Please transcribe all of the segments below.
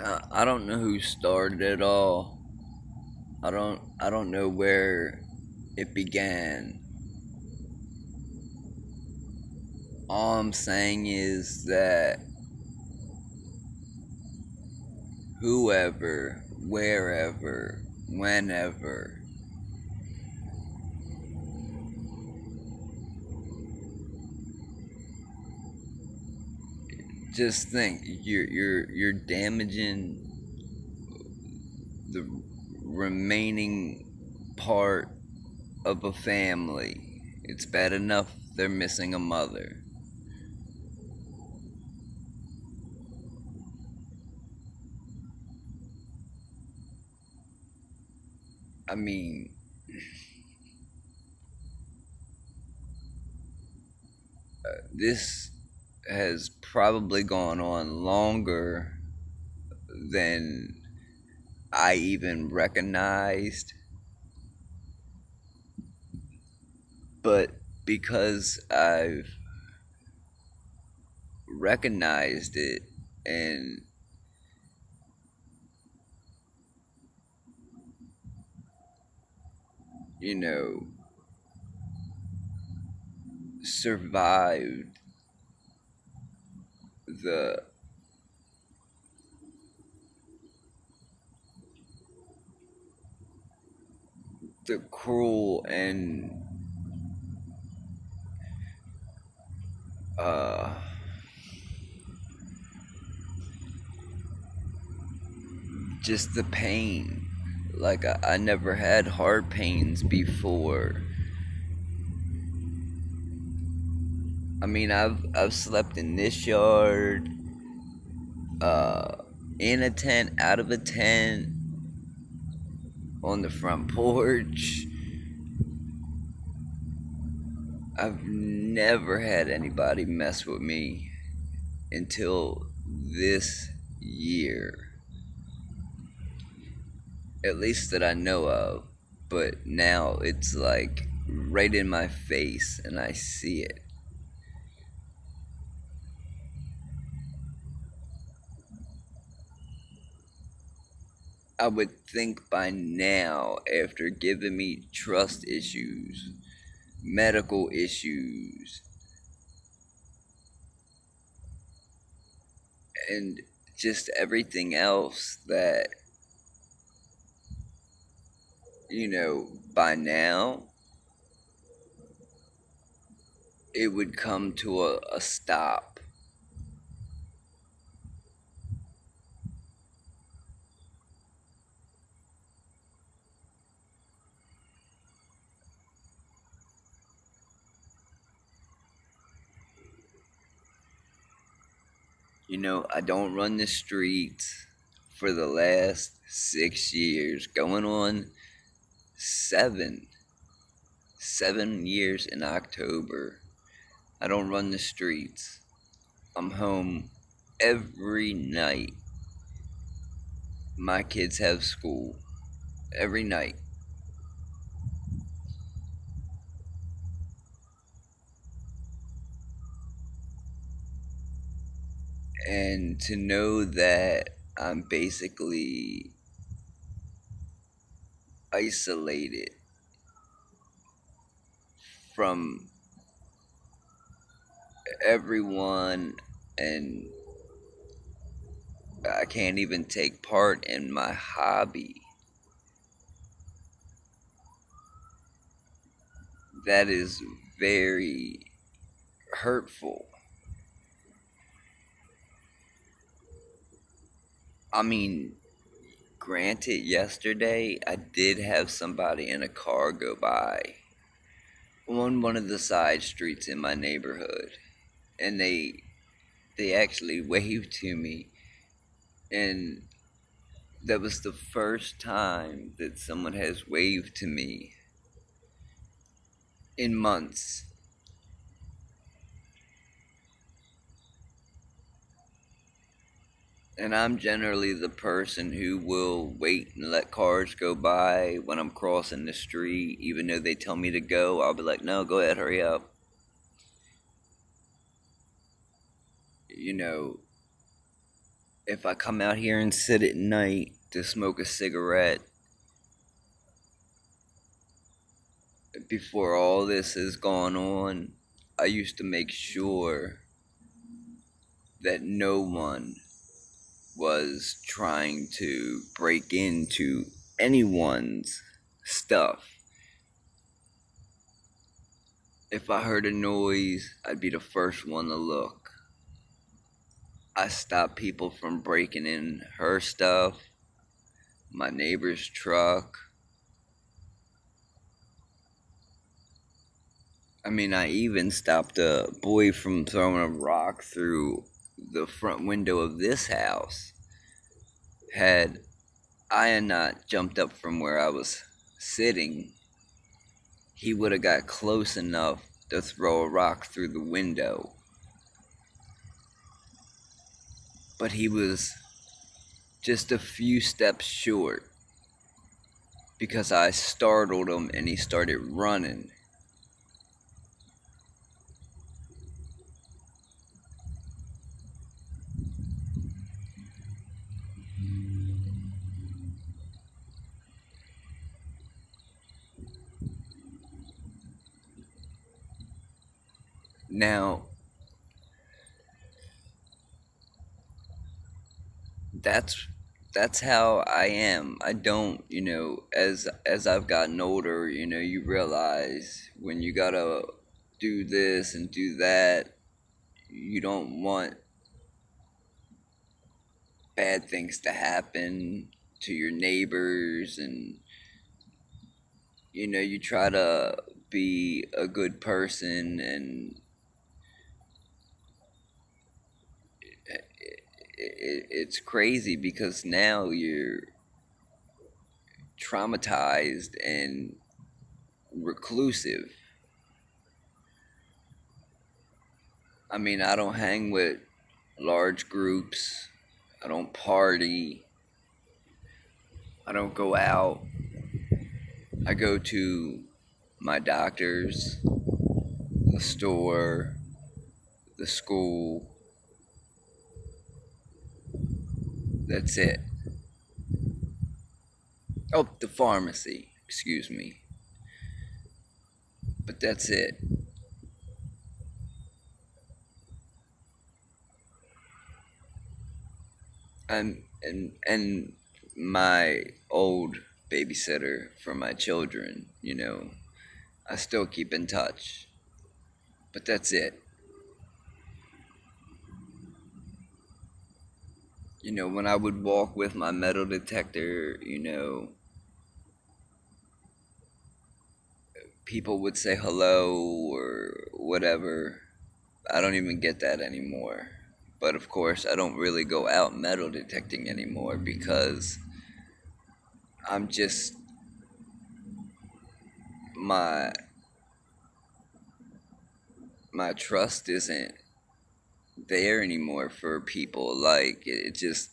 I don't know who started it all. I don't know where it began. All I'm saying is that whoever, wherever, whenever, just think you're damaging the remaining part of a family. It's bad enough they're missing a mother. I mean, this has probably gone on longer than I even recognized, but because I've recognized it and you know survived the cruel and uh just the pain. Like I never had heart pains before. I mean, I've slept in this yard, uh, in a tent, out of a tent, on the front porch. I've never had anybody mess with me until this year, at least that I know of. But now it's like right in my face, and I see it. I would think by now, after giving me trust issues, medical issues, and just everything else, that, by now, it would come to a stop. I don't run the streets for the last 6 years, going on seven. 7 years in October. I don't run the streets. I'm home every night. My kids have school every night. And to know that I'm basically isolated from everyone, and I can't even take part in my hobby, that is very hurtful. I mean, granted, yesterday I did have somebody in a car go by on one of the side streets in my neighborhood, and they actually waved to me, and that was the first time that someone has waved to me in months. And I'm generally the person who will wait and let cars go by when I'm crossing the street. Even though they tell me to go, I'll be like, no, go ahead, hurry up. You know, if I come out here and sit at night to smoke a cigarette, before all this has gone on, I used to make sure that no one was trying to break into anyone's stuff. If I heard a noise, I'd be the first one to look. I stopped people from breaking in her stuff, my neighbor's truck. I mean, I even stopped a boy from throwing a rock through the front window of this house. Had I not jumped up from where I was sitting, he would have got close enough to throw a rock through the window. But he was just a few steps short because I startled him and he started running. Now, that's how I am. I don't, as I've gotten older, you realize when you gotta do this and do that, you don't want bad things to happen to your neighbors, and you try to be a good person, and it's crazy because now you're traumatized and reclusive. I mean, I don't hang with large groups. I don't party. I don't go out. I go to my doctor's, the store, the school. That's it. Oh, the pharmacy. Excuse me. But that's it. And my old babysitter for my children, I still keep in touch. But that's it. When I would walk with my metal detector, people would say hello or whatever. I don't even get that anymore. But of course, I don't really go out metal detecting anymore because I'm just my my trust isn't there anymore for people. Like it just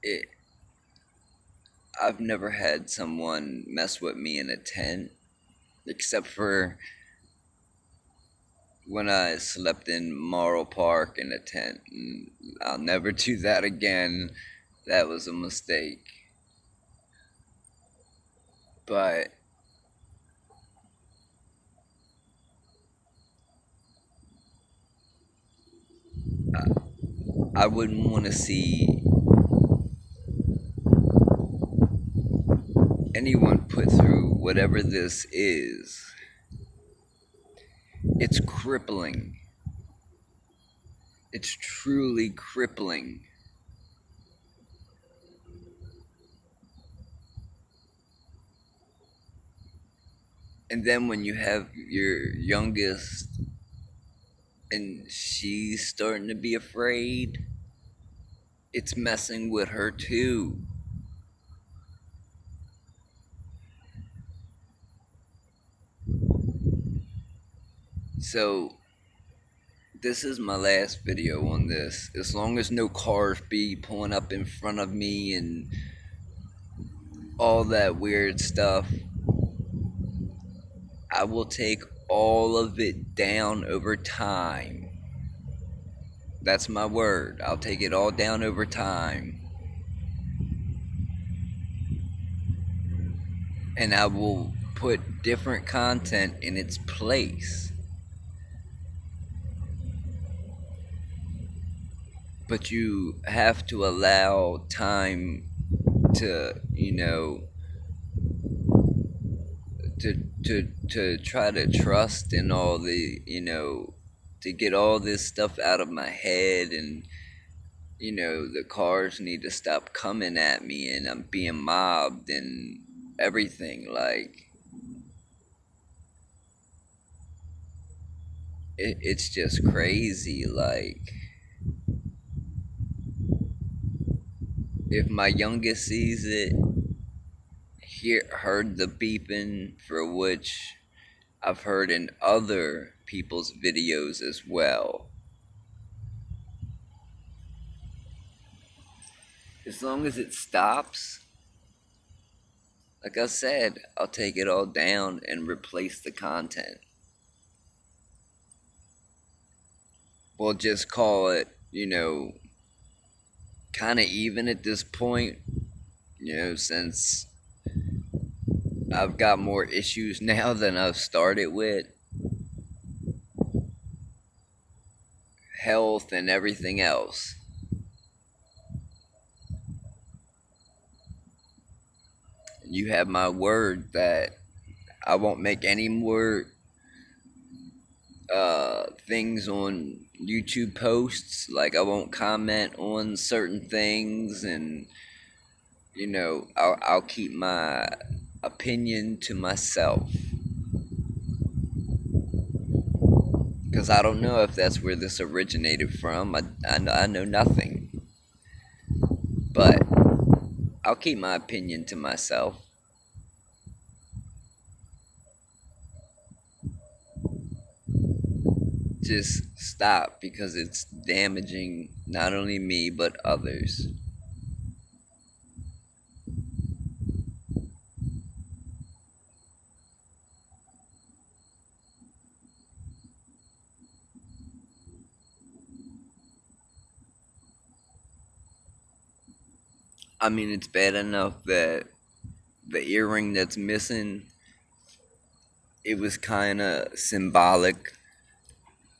it I've never had someone mess with me in a tent except for when I slept in Morrow Park in a tent. And I'll never do that again. That was a mistake. But I wouldn't want to see anyone put through whatever this is. It's crippling. It's truly crippling. And then when you have your youngest and she's starting to be afraid, it's messing with her too. So, this is my last video on this. As long as no cars be pulling up in front of me and all that weird stuff, I will take all of it down over time. That's my word. I'll take it all down over time. And I will put different content in its place. But you have to allow time to, to try to trust in all the, to get all this stuff out of my head. And the cars need to stop coming at me and I'm being mobbed and everything. Like, it's just crazy. Like, if my youngest sees it, heard the beeping, for which I've heard in other people's videos as well. As long as it stops, like I said, I'll take it all down and replace the content. We'll just call it, kind of even at this point, since I've got more issues now than I've started with. Health and everything else. You have my word that I won't make any more things on YouTube posts. Like, I won't comment on certain things, and I'll keep my opinion to myself, because I don't know if that's where this originated from. I know nothing, but I'll keep my opinion to myself. Just stop, because it's damaging not only me but others. I mean, it's bad enough that the earring that's missing, it was kind of symbolic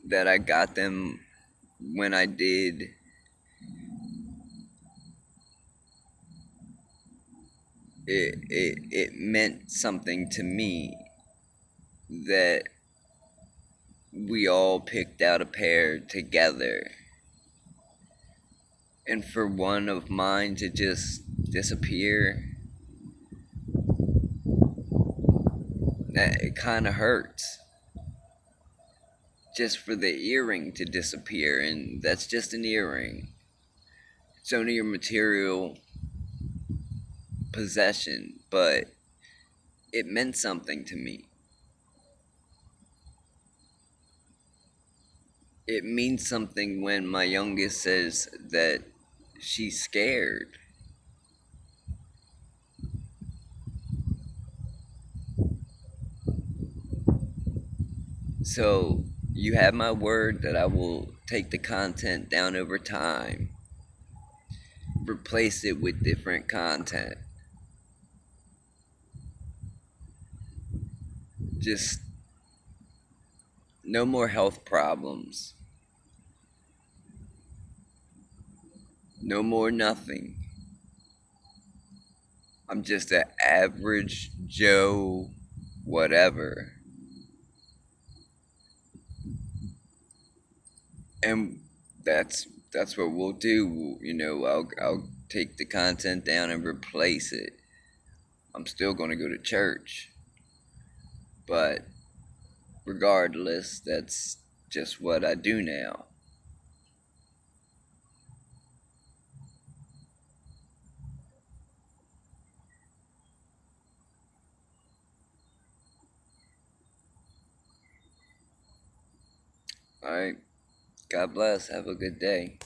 that I got them when I did. It meant something to me that we all picked out a pair together. And for one of mine to just disappear, it kind of hurts. Just for the earring to disappear, and that's just an earring. It's only your material possession, but it meant something to me. It means something when my youngest says that she's scared. So, you have my word that I will take the content down over time, replace it with different content. Just no more health problems. No more nothing. I'm just an average Joe whatever. And that's what we'll do. I'll take the content down and replace it. I'm still going to go to church. But regardless, that's just what I do now. All right. God bless. Have a good day.